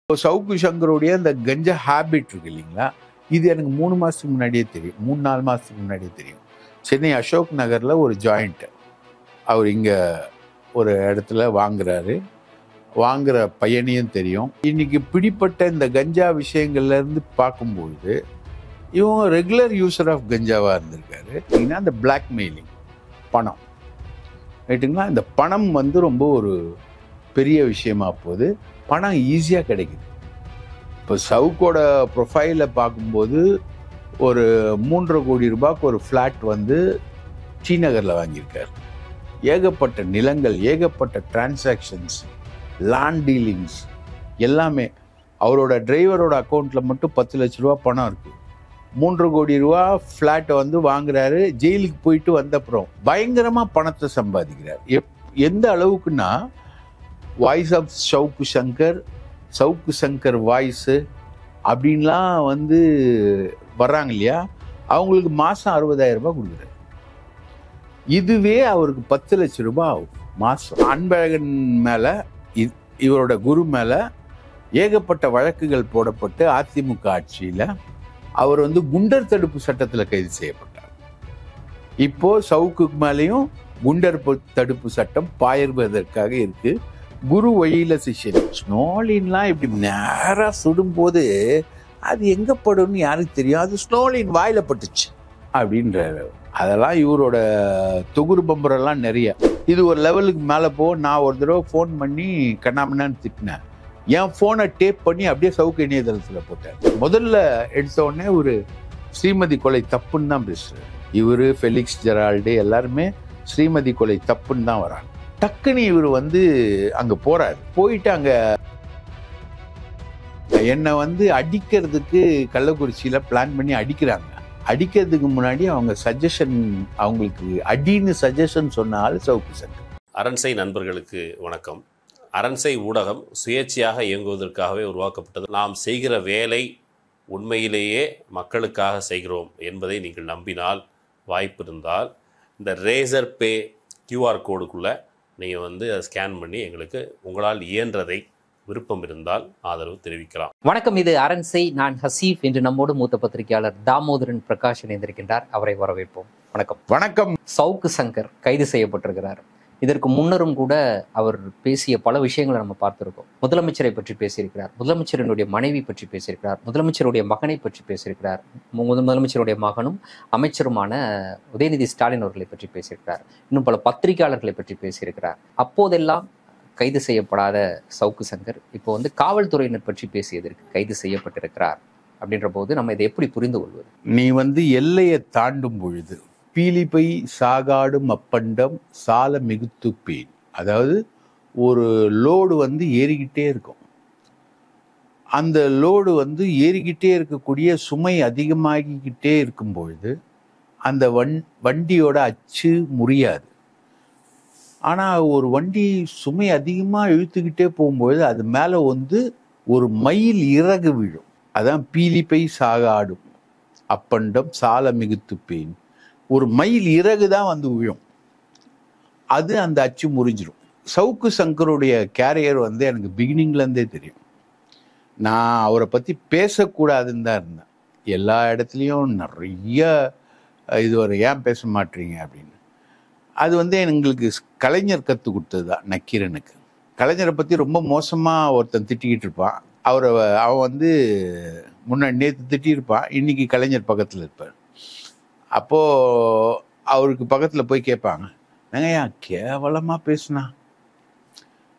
இப்போ சவுக்கு சங்கருடைய அந்த கஞ்சா ஹேபிட் இருக்கு இல்லைங்களா, இது எனக்கு 3 மாதத்துக்கு முன்னாடியே தெரியும். 3-4 மாதத்துக்கு முன்னாடியே தெரியும். சென்னை அசோக் நகரில் ஒரு ஜாயிண்ட் அவர் இங்கே ஒரு இடத்துல வாங்குறாரு. வாங்குற பையனையும் தெரியும். இன்னைக்கு பிடிப்பட்ட இந்த கஞ்சா விஷயங்கள்லேருந்து பார்க்கும்பொழுது இவங்க ரெகுலர் யூசர் ஆஃப் கஞ்சாவாக இருந்திருக்காரு. ஏன்னா அந்த பிளாக்மெயிலிங் பணம் ரைட்டுங்களா, இந்த பணம் ரொம்ப ஒரு பெரிய விஷயமா போகுது. பணம் ஈஸியாக கிடைக்குது. இப்போ சவுக்கோட ப்ரொஃபைலை பார்க்கும்போது ஒரு 3.5 கோடி ரூபாய்க்கு ஒரு ஃப்ளாட் டி நகரில் வாங்கியிருக்காரு. ஏகப்பட்ட நிலங்கள், ஏகப்பட்ட டிரான்சாக்ஷன்ஸ், லேண்ட் டீலிங்ஸ் எல்லாமே. அவரோட டிரைவரோட அக்கௌண்ட்டில் மட்டும் 10 லட்ச ரூபா பணம் இருக்குது. 3.5 கோடி ரூபா ஃப்ளாட்டை வாங்குறாரு. ஜெயிலுக்கு போயிட்டு வந்தப்புறம் பயங்கரமாக பணத்தை சம்பாதிக்கிறார். எந்த அளவுக்குன்னா, voice of Savukku Shankar voice அப்படின்லாம் வர்றாங்க இல்லையா, அவங்களுக்கு மாதம் 60,000 ரூபாய் கொடுக்குறாரு. இதுவே அவருக்கு 10 லட்சம் ரூபாய் ஆகும் மாதம். அன்பழகன் மேலே, இவரோட குரு மேலே ஏகப்பட்ட வழக்குகள் போடப்பட்டு அதிமுக ஆட்சியில் அவர் குண்டர் தடுப்பு சட்டத்தில் கைது செய்யப்பட்டார். இப்போ சவுக்கு மேலேயும் குண்டர் தடுப்பு சட்டம் பாய்வதற்காக இருக்கு. குரு வழியில சிஷ்யன். ஸ்னோலின்லாம் இப்படி நேராக சுடும்போது அது எங்க படும்னு யாருக்கு தெரியும்? அது ஸ்னோலின் வாயில பட்டுச்சு அப்படின்ற. அதெல்லாம் இவரோட தொகுறு பம்பரெல்லாம் நிறைய. இது ஒரு லெவலுக்கு மேலே நான் ஒரு தடவை ஃபோன் பண்ணி கண்ணாமண்ணான்னு திட்டினேன். என் ஃபோனை டேப் பண்ணி அப்படியே சவுக்கு இணையதளத்தில் போட்டார். முதல்ல எடுத்த உடனே ஒரு ஸ்ரீமதி கொலை தப்புன்னு தான் பேசுறாரு. இவர், ஃபெலிக்ஸ் ஜெரால்டு எல்லாருமே ஸ்ரீமதி கொலை தப்புன்னு தான் வராங்க. டக்குன்னு இவர் அங்கே போறாரு. போயிட்டு அங்கே என்னை அடிக்கிறதுக்கு கள்ளக்குறிச்சியில் பிளான் பண்ணி அடிக்கிறாங்க. அடிக்கிறதுக்கு முன்னாடி அவங்க சஜஷன், அவங்களுக்கு அடின்னு சஜஷன் சொன்னால் சவுக்கு சங்கர். அரண்சை நண்பர்களுக்கு வணக்கம். அரண்சை ஊடகம் சுயேட்சையாக இயங்குவதற்காகவே உருவாக்கப்பட்டது. நாம் செய்கிற வேலை உண்மையிலேயே மக்களுக்காக செய்கிறோம் என்பதை நீங்கள் நம்பினால், வாய்ப்பு இருந்தால் இந்த ரேசர் பே QR கோடுக்குள்ளே நீங்கள் அதை ஸ்கேன் பண்ணி எங்களுக்கு உங்களால் இயன்றதை, விருப்பம் இருந்தால் ஆதரவு தெரிவிக்கலாம். வணக்கம், இது அரண்சை. நான் ஹசீஃப். இன்று நம்மோடு மூத்த பத்திரிகையாளர் தாமோதரன் பிரகாஷ் இணைந்திருக்கின்றார். அவரை வரவேற்போம். வணக்கம். வணக்கம். சவுக்கு சங்கர் கைது செய்யப்பட்டிருக்கிறார். இதற்கு முன்னரும் கூட அவர் பேசிய பல விஷயங்களை நம்ம பார்த்திருக்கோம். முதலமைச்சரை பற்றி பேசியிருக்கிறார், முதலமைச்சரினுடைய மனைவி பற்றி பேசியிருக்கிறார், முதலமைச்சருடைய மகனை பற்றி பேசியிருக்கிறார், முதலமைச்சருடைய மகனும் அமைச்சருமான உதயநிதி ஸ்டாலின் அவர்களை பற்றி பேசியிருக்கிறார், இன்னும் பல பத்திரிகையாளர்களை பற்றி பேசியிருக்கிறார். அப்போதெல்லாம் கைது செய்யப்படாத சவுக்கு சங்கர் இப்போ காவல்துறையினர் பற்றி பேசியதற்கு கைது செய்யப்பட்டிருக்கிறார். அப்படின்ற போது நம்ம இதை எப்படி புரிந்து கொள்வது? நீ எல்லையை தாண்டும் பொழுது பீலிப்பை சாகாடும் அப்பண்டம் சால மிகுத்துப்பேன். அதாவது ஒரு லோடு ஏறிக்கிட்டே இருக்கும். அந்த லோடு ஏறிக்கிட்டே இருக்கக்கூடிய சுமை அதிகமாகிக்கிட்டே இருக்கும் பொழுது அந்த வண்டியோட அச்சு முறியாது. ஆனால் ஒரு வண்டி சுமை அதிகமாக இழுத்துக்கிட்டே போகும்பொழுது அது மேலே ஒரு மயில் இறகு விழும். அதான் பீலிப்பை சாகாடும் அப்பண்டம் சால மிகுத்துப்பேன். ஒரு மயில் இறகு தான் விழும். அது அந்த அச்சு முறிஞ்சிடும். சவுக்கு சங்கருடைய கேரியர் எனக்கு பிகினிங்லேருந்தே தெரியும். நான் அவரை பற்றி பேசக்கூடாதுன்னு தான் இருந்தேன். எல்லா இடத்துலையும் நிறைய இதுவரை ஏன் பேச மாட்டீங்க அப்படின்னு. அது எங்களுக்கு கலைஞர் கற்றுக் கொடுத்தது தான். நக்கீரனுக்கு கலைஞரை பற்றி ரொம்ப மோசமாக ஒருத்தன் திட்டிக்கிட்டு இருப்பான். அவன் முன்னாடி நேற்று திட்டியிருப்பான், இன்னைக்கு கலைஞர் பக்கத்தில் இருப்பார். அப்போது அவருக்கு பக்கத்தில் போய் கேட்பாங்க, ஏன் கேவலமாக பேசுனா,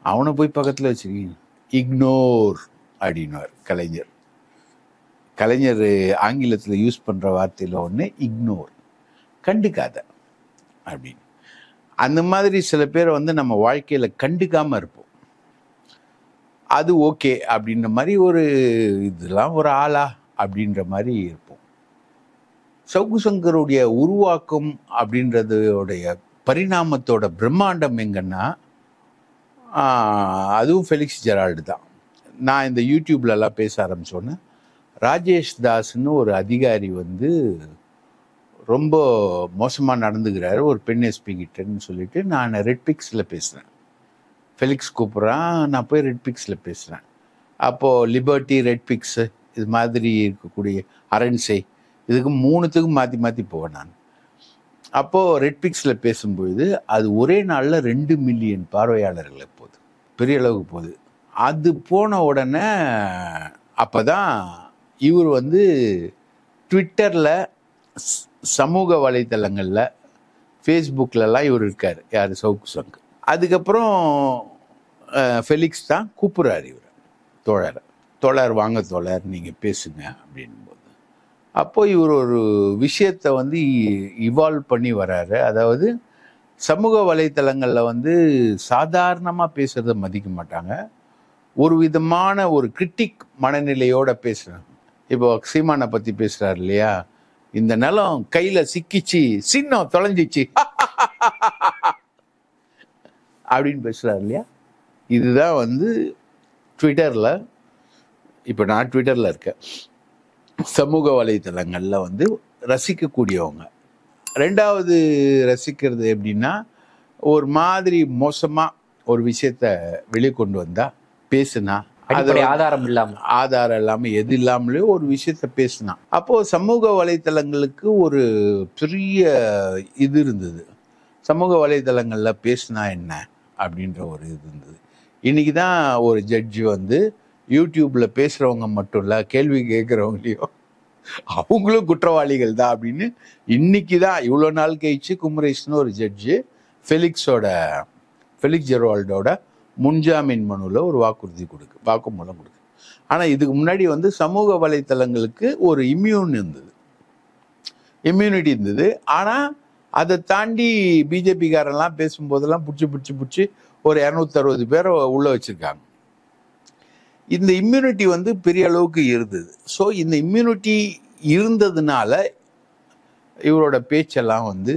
அவனை போய் பக்கத்தில் வச்சுருக்கீங்க, இக்னோர் அப்படின்வார் கலைஞர். கலைஞர் ஆங்கிலத்தில் யூஸ் பண்ணுற வார்த்தையில் ஒன்று இக்னோர், கண்டுக்காத அப்படின்னு. அந்த மாதிரி சில பேரை நம்ம வாழ்க்கையில் கண்டுக்காமல் இருப்போம். அது ஓகே அப்படின்ற மாதிரி ஒரு இதெல்லாம் ஒரு ஆளா அப்படின்ற மாதிரி இருப்போம். சவுக்கு சங்கருடைய உருவாக்கம் அப்படின்றதோடைய பரிணாமத்தோட பிரம்மாண்டம் எங்கன்னா அதுவும் ஃபெலிக்ஸ் ஜெரால்டு தான். நான் இந்த யூடியூப்லலாம் பேச ஆரம்பித்தோன்னே ராஜேஷ் தாஸ்ன்னு ஒரு அதிகாரி ரொம்ப மோசமாக நடந்துக்கிறாரு ஒரு பெண் எஸ்பி கிட்டன்னு சொல்லிட்டு நான் ரெட் பிக்ஸில் பேசுகிறேன். ஃபெலிக்ஸ் கூப்பிட்றான், நான் போய் ரெட் பிக்ஸில் பேசுகிறேன். அப்போது லிபர்ட்டி, ரெட்பிக்ஸு இது மாதிரி இருக்கக்கூடிய அரண்சை, இதுக்கு 3த்துக்கும் மாற்றி மாற்றி போவேன் நான். அப்போது ரெட்பிக்ஸில் பேசும்பொழுது அது ஒரே நாளில் 2 மில்லியன் பார்வையாளர்களை போகுது, பெரிய அளவுக்கு போகுது. அது போன உடனே அப்போ தான் இவர் வந்து ட்விட்டரில், சமூக வலைத்தளங்களில், ஃபேஸ்புக்கிலலாம் இவர் இருக்கார், யார், சவுக்கு சங்கர். அதுக்கப்புறம் ஃபெலிக்ஸ் தான் கூப்பிட்றாரு இவர், தோழர் வாங்க தோழர் நீங்கள் பேசுங்க அப்படின்போது, அப்போது இவர் ஒரு விஷயத்தை வந்து இவால்வ் பண்ணி வர்றாரு. அதாவது சமூக வலைத்தளங்களில் வந்து சாதாரணமாக பேசுகிறத மதிக்க மாட்டாங்க, ஒரு விதமான ஒரு கிரிட்டிக் மனநிலையோடு பேசுகிறாங்க. இப்போ சீமானை பற்றி பேசுகிறார் இல்லையா, இந்த நிலம் கையில் சிக்கிச்சு, சின்னம் தொலைஞ்சிச்சு அப்படின்னு பேசுகிறார் இல்லையா. இதுதான் வந்து ட்விட்டரில், இப்போ நான் ட்விட்டரில் இருக்கேன், சமூக வலைத்தளங்களில் வந்து ரசிக்கக்கூடியவங்க. 2வது ரசிக்கிறது எப்படின்னா, ஒரு மாதிரி மோசமாக ஒரு விஷயத்த வெளியே கொண்டு வந்தால் பேசுனா, ஆதாரம் இல்லாமல் எது இல்லாமலே ஒரு விஷயத்த பேசினா, அப்போது சமூக வலைத்தளங்களுக்கு ஒரு பெரிய இது இருந்தது. சமூக வலைத்தளங்களில் பேசினா என்ன அப்படின்ற ஒரு இது இருந்தது. இன்றைக்கி தான் ஒரு ஜட்ஜி வந்து யூடியூப்பில் பேசுகிறவங்க மட்டும் இல்லை, கேள்வி கேட்குறவங்களையும் அவங்களும் குற்றவாளிகள் தான் அப்படின்னு இன்னைக்கு தான், இவ்வளோ நாள் கழிச்சு குமரேஷ்னு ஒரு ஜட்ஜு ஃபெலிக்ஸ் ஜெரால்டோட முன்ஜாமீன் மனுவில் ஒரு வாக்குமூலம் கொடுக்கு. ஆனால் இதுக்கு முன்னாடி வந்து சமூக வலைத்தளங்களுக்கு ஒரு இம்யூனிட்டி இருந்தது. ஆனால் அதை தாண்டி பிஜேபிக்காரெல்லாம் பேசும்போதெல்லாம் பிடிச்சி ஒரு 260 பேரை உள்ளே வச்சுருக்காங்க. இந்த இம்யூனிட்டி வந்து பெரிய அளவுக்கு இருந்தது. ஸோ இந்த இம்யூனிட்டி இருந்ததுனால இவரோட பேச்செல்லாம் வந்து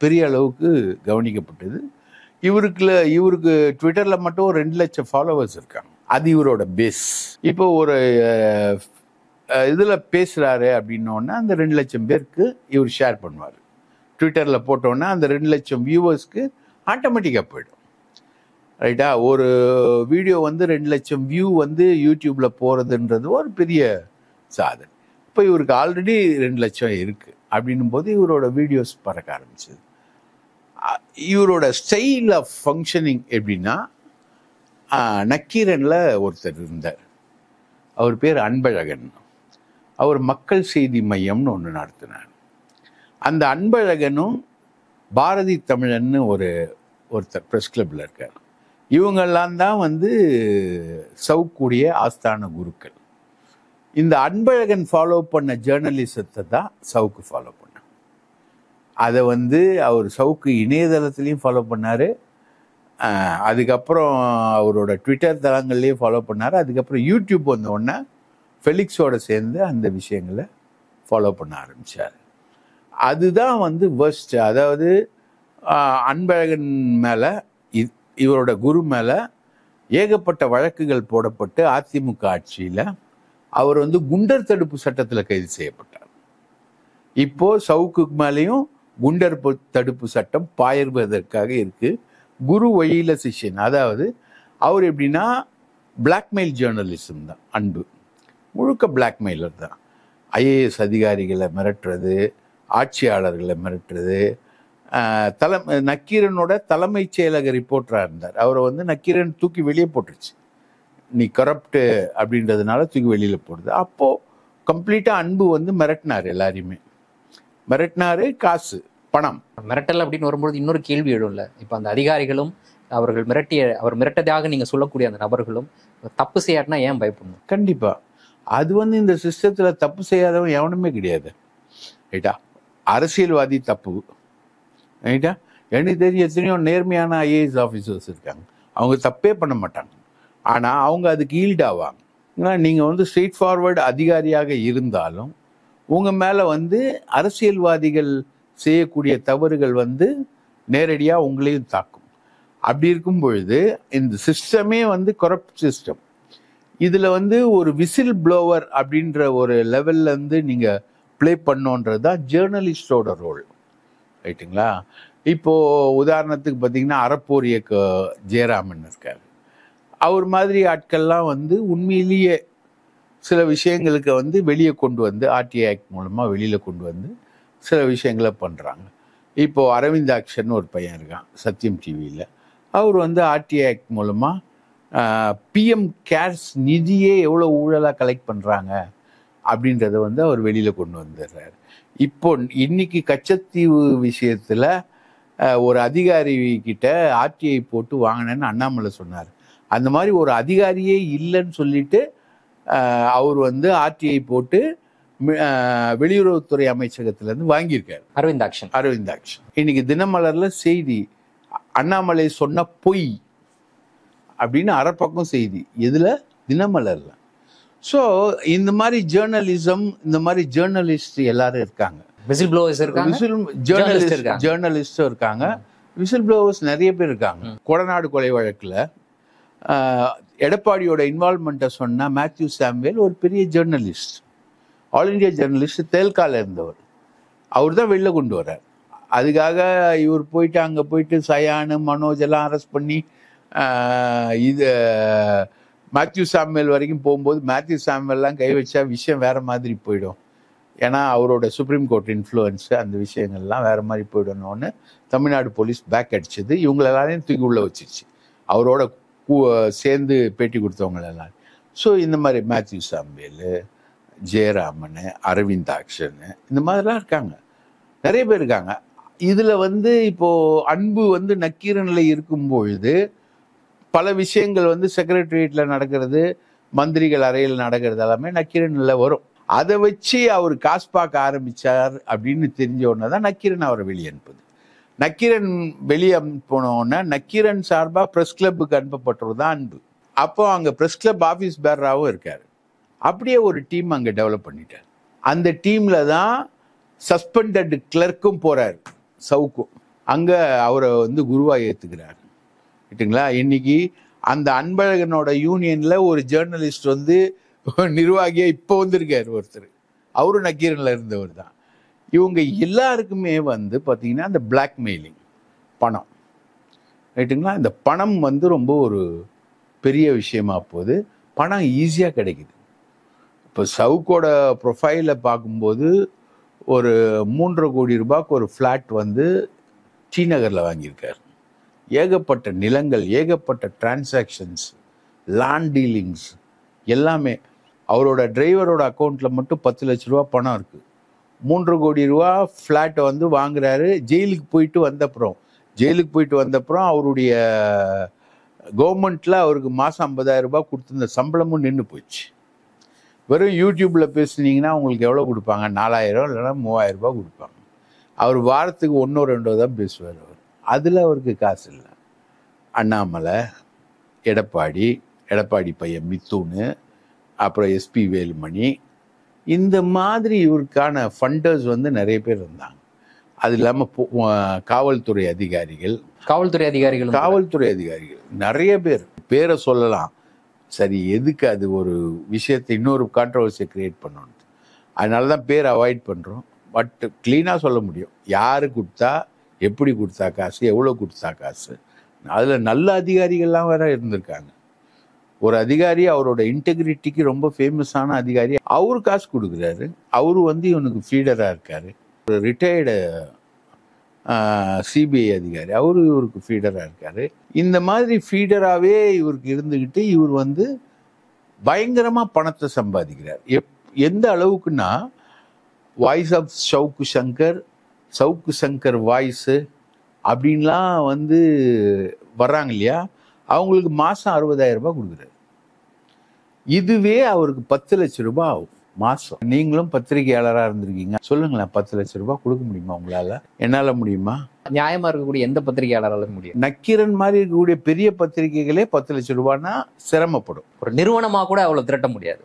பெரிய அளவுக்கு கவனிக்கப்பட்டது. இவருக்கு ட்விட்டரில் மட்டும் 2 லட்சம் ஃபாலோவர்ஸ் இருக்காங்க, அது இவரோட பேஸ். இப்போ ஒரு இதில் பேசுகிறாரு அப்படின்னோடனே அந்த 2 லட்சம் பேருக்கு இவர் ஷேர் பண்ணுவார். ட்விட்டரில் போட்டோன்னா அந்த 2 லட்சம் வியூவர்ஸ்க்கு ஆட்டோமேட்டிக்காக போய்டும், ரைட்டா. ஒரு வீடியோ வந்து 2 லட்சம் வியூ வந்து யூடியூப்பில் போகிறதுன்றது ஒரு பெரிய சாதனை. இப்போ இவருக்கு ஆல்ரெடி 2 லட்சம் இருக்குது அப்படின்னும் போது இவரோட வீடியோஸ் பறக்க ஆரம்பிச்சது. இவரோட ஸ்டைல் ஆஃப் ஃபங்க்ஷனிங் எப்படின்னா, நக்கீரனில் ஒருத்தர் இருந்தார், அவர் பேர் அன்பழகன். அவர் மக்கள் செய்தி மையம்னு ஒன்று நடத்தினார். அந்த அன்பழகனும் பாரதி தமிழன்னு ஒருத்தர் ப்ரெஸ் கிளப்பில் இருக்கார். இவங்கெல்லாம் தான் வந்து சவுக்குடைய ஆஸ்தான குருக்கள். இந்த அன்பழகன் ஃபாலோ பண்ண ஜேர்னலிசத்தை தான் சவுக்கு ஃபாலோ பண்ணார். அதை வந்து அவர் சவுக்கு இணையதளத்துலேயும் ஃபாலோ பண்ணார், அதுக்கப்புறம் அவரோட ட்விட்டர் தளங்கள்லேயும் ஃபாலோ பண்ணார். அதுக்கப்புறம் யூடியூப் வந்தோடனே ஃபெலிக்ஸோடு சேர்ந்து அந்த விஷயங்களை ஃபாலோ பண்ண ஆரம்பித்தார். அதுதான் வந்து வேர்ஸ்ட். அதாவது அன்பழகன் மேலே, இவரோட குரு மேலே ஏகப்பட்ட வழக்குகள் போடப்பட்டு அதிமுக ஆட்சியில் அவர் வந்து குண்டர் தடுப்பு சட்டத்தில் கைது செய்யப்பட்டார். இப்போது சவுக்கு மேலேயும் குண்டர் தடுப்பு சட்டம் பாய்வதற்காக இருக்குது. குரு வழியில் சிஷ்யன், அதாவது அவர் எப்படின்னா பிளாக்மெயில் ஜேர்னலிசம் தான், அன்பு முழுக்க பிளாக்மெயிலர் தான். ஐஏஎஸ் அதிகாரிகளை மிரட்டுறது, ஆட்சியாளர்களை மிரட்டுறது. நக்கீரனோட தலைமைச் செயலக ரிப்போர்ட்டராக இருந்தார். அவரை வந்து நக்கீரன் தூக்கி வெளியே போட்டுருச்சு, நீ கரப்டு அப்படின்றதுனால தூக்கி வெளியில் போடுது. அப்போது கம்ப்ளீட்டாக அன்பு வந்து மிரட்டினார், எல்லாரையுமே மிரட்டினாரு. காசு, பணம், மிரட்டல் அப்படின்னு வரும்போது இன்னொரு கேள்வி எழும்ல. இப்போ அந்த அதிகாரிகளும் அவர் மிரட்டதாக நீங்கள் சொல்லக்கூடிய அந்த நபர்களும் தப்பு செய்யாட்டினா ஏன் பயப்படணும்? கண்டிப்பாக அது வந்து இந்த சிஸ்டத்தில் தப்பு செய்யாதவன் எவனுமே கிடையாது, ரைட்டா. அரசியல்வாதி தப்பு, ரைட்டா. எனக்கு தெரிஞ்ச எத்தனையோ நேர்மையான ஐஏஎஸ் ஆஃபீஸர்ஸ் இருக்காங்க, அவங்க தப்பே பண்ண மாட்டாங்க, ஆனால் அவங்க அதுக்கு ஈல்ட் ஆவாங்க. ஏன்னா நீங்கள் வந்து ஸ்ட்ரெயிட் ஃபார்வர்டு அதிகாரியாக இருந்தாலும் உங்கள் மேலே வந்து அரசியல்வாதிகள் செய்யக்கூடிய தவறுகள் வந்து நேரடியாக உங்களையும் தாக்கும். அப்படி இருக்கும் பொழுது இந்த சிஸ்டமே வந்து கரப்ட் சிஸ்டம். இதில் வந்து ஒரு விசில் ப்ளோவர் அப்படின்ற ஒரு லெவல்லேருந்து நீங்கள் ப்ளே பண்ணோன்றது தான் ஜேர்னலிஸ்டோட ரோல், ரைட்டுங்களா. இப்போது உதாரணத்துக்கு பார்த்தீங்கன்னா அறப்போர் இயக்க ஜெயராமன் இருக்கார். அவர் மாதிரி ஆட்கள்லாம் வந்து உண்மையிலேயே சில விஷயங்களுக்கு வந்து வெளியே கொண்டு வந்து ஆர்டிஐ ஆக்ட் மூலமாக வெளியில் கொண்டு வந்து சில விஷயங்களை பண்ணுறாங்க. இப்போது அரவிந்தாக்ஷன் ஒரு பையன் இருக்கான் சத்யம் டிவியில். அவர் வந்து ஆர்டிஐ ஆக்ட் மூலமாக பிஎம் கேர்ஸ் நிதியே எவ்வளோ ஊழலாக கலெக்ட் பண்ணுறாங்க அப்படின்றத வந்து அவர் வெளியில் கொண்டு வந்துடுறாரு. இப்போ இன்னைக்கு கச்சத்தீவு விஷயத்தில் ஒரு அதிகாரி கிட்ட ஆர்டிஐ போட்டு வாங்கினேன்னு அண்ணாமலை சொன்னார். அந்த மாதிரி ஒரு அதிகாரியே இல்லைன்னு சொல்லிட்டு அவர் வந்து ஆர்டிஐ போட்டு வெளியுறவுத்துறை அமைச்சகத்திலேருந்து வாங்கியிருக்காரு அரவிந்தாக்ஷன். இன்னைக்கு தினமலர்ல செய்தி, அண்ணாமலை சொன்ன பொய் அப்படின்னு அரைப்பக்கம் செய்தி. எதுல? தினமலர்ல. ஸோ இந்த மாதிரி ஜேர்னலிசம், இந்த மாதிரி ஜேர்னலிஸ்ட் எல்லாரும் இருக்காங்க. ஜேர்னலிஸ்டும் இருக்காங்க, விசில் ப்ளோவர்ஸ் நிறைய பேர் இருக்காங்க. கொடநாடு கொலை வழக்குல எடப்பாடியோட இன்வால்மெண்ட்டை சொன்ன மேத்யூ சாமுவேல் ஒரு பெரிய ஜேர்னலிஸ்ட், ஆல் இண்டியா ஜேர்னலிஸ்ட், தேல்கால இருந்தவர். அவர் தான் வெளில கொண்டு வர்றார். அதுக்காக இவர் போயிட்டு அங்கே போயிட்டு சயானு மனோஜ் எல்லாம் அரெஸ்ட் பண்ணி இது மேத்யூ சாமுவேல் வரைக்கும் போகும்போது மேத்யூ சாமுவேல்லாம் கை வச்சா விஷயம் வேற மாதிரி போயிடும். ஏன்னா அவரோட சுப்ரீம் கோர்ட் இன்ஃப்ளூயன்ஸு அந்த விஷயங்கள்லாம் வேற மாதிரி போயிடணும்னு தமிழ்நாடு போலீஸ் பேக் அடிச்சது. இவங்க எல்லாரையும் தூக்கி உள்ள வச்சிருச்சு, அவரோட சேர்ந்து பேட்டி கொடுத்தவங்க எல்லாம். ஸோ இந்த மாதிரி மேத்யூ சாமுவேல், ஜெயராமன், அரவிந்தாக்ஷன், இந்த மாதிரிலாம் இருக்காங்க, நிறைய பேர் இருக்காங்க. இதில் வந்து இப்போது அன்பு வந்து நக்கீரனில் இருக்கும்பொழுது பல விஷயங்கள் வந்து செக்ரட்டரியேட்டில் நடக்கிறது, மந்திரிகள் அறையில் நடக்கிறது எல்லாமே நக்கீரனில் வரும். அதை வச்சு அவர் காசு பார்க்க ஆரம்பித்தார் அப்படின்னு தெரிஞ்ச உடனே தான் நக்கீரன் அவரை வெளியே அனுப்புது. நக்கீரன் வெளியே போனோன்னா நக்கீரன் சார்பாக ப்ரெஸ் கிளப்புக்கு அனுப்பப்பட்டவர் தான் அன்பு. அப்போ அங்கே ப்ரெஸ் கிளப் ஆஃபீஸ் பேரராகவும் இருக்கார். அப்படியே ஒரு டீம் அங்கே டெவலப் பண்ணிட்டார். அந்த டீமில் தான் சஸ்பெண்டட் கிளர்க்கும் போகிறார் சவுக்கும். அங்கே அவரை வந்து குருவாக ஏற்றுக்கிறார். ரைட்டுங்களா? இன்னைக்கு அந்த அன்பழகனோட யூனியனில் ஒரு ஜேர்னலிஸ்ட் வந்து நிர்வாகியாக இப்போ வந்திருக்கார் ஒருத்தர், அவரும் நக்கீரனில் இருந்தவர் தான். இவங்க எல்லாருக்குமே வந்து பார்த்தீங்கன்னா அந்த பிளாக்மெயிலிங், பணம், ரைட்டுங்களா? இந்த பணம் வந்து ரொம்ப ஒரு பெரிய விஷயமா போகுது. பணம் ஈஸியாக கிடைக்குது. இப்போ சவுக்கோட ப்ரொஃபைலை பார்க்கும்போது ஒரு 3.5 கோடி ரூபாய்க்கு ஒரு ஃப்ளாட் வந்து டி நகரில் வாங்கியிருக்கார். ஏகப்பட்ட நிலங்கள், ஏகப்பட்ட டிரான்சாக்ஷன்ஸ், லேண்ட் டீலிங்ஸ் எல்லாமே. அவரோட டிரைவரோட அக்கௌண்ட்டில் மட்டும் 10 லட்ச ரூபா பணம் இருக்குது. 3.5 கோடி ரூபா ஃப்ளாட்டை வந்து வாங்குறாரு. ஜெயிலுக்கு போயிட்டு வந்தப்புறம் அவருடைய கவர்மெண்ட்டில் அவருக்கு மாதம் 50,000 ரூபாய் கொடுத்துருந்த சம்பளமும் நின்று போச்சு. வெறும் யூடியூப்பில் பேசுனீங்கன்னா உங்களுக்கு எவ்வளோ கொடுப்பாங்க? 4,000 இல்லைன்னா 3,000 ரூபாய் கொடுப்பாங்க. அவர் வாரத்துக்கு 1-2 தான் பேசுவார். அவர் அதில் அவருக்கு காசு இல்லை. அண்ணாமலை, எடப்பாடி பையன் மித்துன்னு, அப்புறம் எஸ்பி வேலுமணி, இந்த மாதிரி இவருக்கான ஃபண்டர்ஸ் வந்து நிறைய பேர் இருந்தாங்க. அது இல்லாமல் காவல்துறை அதிகாரிகள் நிறைய பேரை சொல்லலாம். சரி, எதுக்கு அது ஒரு விஷயத்தை இன்னொரு கான்ட்ரவர்சியை கிரியேட் பண்ணணும், அதனால தான் பேர் அவாய்ட் பண்ணுறோம். பட் க்ளீனாக சொல்ல முடியும் யார் கொடுத்தா, எப்படி கொடுத்தா காசு, எவ்வளோ கொடுத்தா காசு. அதில் நல்ல அதிகாரிகள்லாம் வேற இருந்திருக்காங்க. ஒரு அதிகாரி அவரோட இன்டெகிரிட்டிக்கு ரொம்ப ஃபேமஸான அதிகாரி, அவரு காசு கொடுக்குறாரு. அவரு வந்து இவனுக்கு ஃபீடராக இருக்காரு. ஒரு ரிட்டையர்டு சிபிஐ அதிகாரி, அவரு இவருக்கு ஃபீடராக இருக்காரு. இந்த மாதிரி ஃபீடராகவே இவருக்கு இருந்துக்கிட்டு இவர் வந்து பயங்கரமாக பணத்தை சம்பாதிக்கிறார். எந்த அளவுக்குன்னா, voice of Savukku Shankar voice அப்படின்லாம் வந்து வர்றாங்க இல்லையா, அவங்களுக்கு மாதம் 60,000 ரூபாய் கொடுக்குறாரு. இதுவே அவருக்கு 10 லட்ச ரூபாய் ஆகும் மாதம். நீங்களும் பத்திரிகையாளராக இருந்திருக்கீங்க, சொல்லுங்களேன், 10 லட்ச ரூபாய் கொடுக்க முடியுமா உங்களால்? என்னால் முடியுமா? நியாயமாக இருக்கக்கூடிய எந்த பத்திரிகையாளரால முடியும்? நக்கீரன் மாதிரி இருக்கக்கூடிய பெரிய பத்திரிகைகளே 10 லட்ச ரூபாய்னா சிரமப்படும். ஒரு நிறுவனமாக கூட அவ்வளோ திரட்ட முடியாது.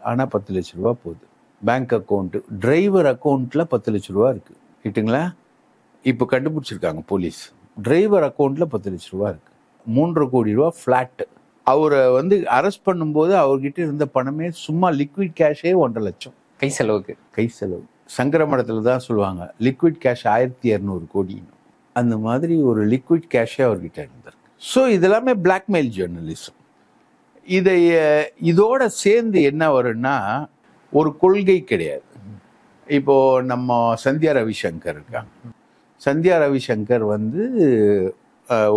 ஆனால் 10 லட்ச ரூபா போகுது. பேங்க் அக்கௌண்ட்டு, டிரைவர் அக்கௌண்ட்டில் 10 லட்ச ரூபா இருக்குது. ரைட்டுங்களா? இப்போ கண்டுபிடிச்சிருக்காங்க போலீஸ். டிரைவர் அக்கௌண்ட்டில் 10 லட்ச ரூபா இருக்குது. 3.5 கோடி ரூபா ஃப்ளாட்டு. அவரை வந்து அரெஸ்ட் பண்ணும்போது அவர்கிட்ட இருந்த பணமே சும்மா லிக்விட் கேஷே 1.5 லட்சம். கை செலவு. சங்கர மடத்தில் தான் சொல்லுவாங்க லிக்விட் கேஷ் 1200 கோடின்னு. அந்த மாதிரி ஒரு லிக்விட் கேஷே அவர்கிட்ட இருந்திருக்கு. ஸோ இதெல்லாமே பிளாக்மெயில் ஜேர்னலிசம். இதோட சேர்ந்து என்ன வரும்னா ஒரு கொள்கை கிடையாது. இப்போ நம்ம சந்தியா ரவிசங்கர் இருக்காங்க. சந்தியா ரவிசங்கர் வந்து